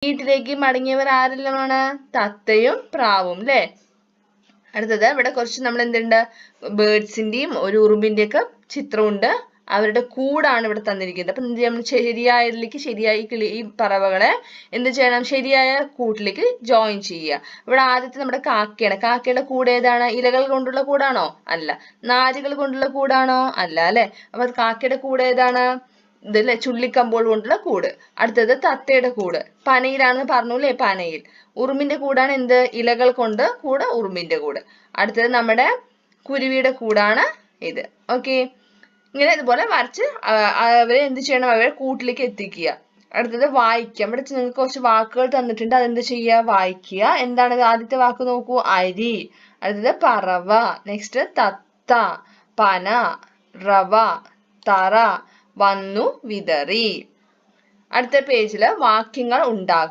വീട്ടിലേക്ക് മടങ്ങിയവർ ആരെല്ലാമാണ്? തത്തയും പ്രാവും അല്ലേ? അടുത്തത് ഇവിടെ കുറച്ച് നമ്മൾ എന്തുണ്ട്, ബേർഡ്സിന്റെയും ഒരു ഉറുമ്പിന്റെ ഒക്കെ ചിത്രമുണ്ട്. അവരുടെ കൂടാണ് ഇവിടെ തന്നിരിക്കുന്നത്. അപ്പൊ എന്ത് ചെയ്യണം, ശരിയായതിലേക്ക് ശരിയായി ഈ പറവകളെ എന്ത് ചെയ്യണം, ശരിയായ കൂട്ടിലേക്ക് ജോയിൻ ചെയ്യുക. ഇവിടെ ആദ്യത്തെ നമ്മുടെ കാക്കയാണ്. കാക്കയുടെ കൂട് ഏതാണ്? ഇലകൾ കൊണ്ടുള്ള കൂടാണോ? അല്ല. നാരുകൾ കൊണ്ടുള്ള കൂടാണോ? അല്ല അല്ലെ. അപ്പൊ കാക്കയുടെ കൂട് ഏതാണ്? ഇതല്ലേ, ചുള്ളിക്കമ്പോൾ കൊണ്ടുള്ള കൂട്. അടുത്തത് തത്തയുടെ കൂട് പനയിലാണെന്ന് പറഞ്ഞു അല്ലേ, പനയിൽ. ഉറുമ്പിന്റെ കൂടാണ് എന്ത്? ഇലകൾ കൊണ്ട് കൂട്, ഉറുമ്പിന്റെ കൂട്. അടുത്തത് നമ്മുടെ കുരുവിയുടെ കൂടാണ് ഇത്. ഓക്കെ, ഇങ്ങനെ ഇതുപോലെ വരച്ച് അവരെ എന്ത് ചെയ്യണം, അവരെ കൂട്ടിലേക്ക് എത്തിക്കുക. അടുത്തത് വായിക്കാം. ഇവിടെ നിങ്ങൾക്ക് കുറച്ച് വാക്കുകൾ തന്നിട്ടുണ്ട്, അതെന്ത് ചെയ്യുക, വായിക്കുക. എന്താണ് ആദ്യത്തെ വാക്ക് നോക്കൂ, അരി. അടുത്തത് പറവ. നെക്സ്റ്റ് തത്ത, പന, റവ, തറ, വന്നു, വിതറി. അടുത്ത പേജില് വാക്യങ്ങൾ ഉണ്ടാക്കുക.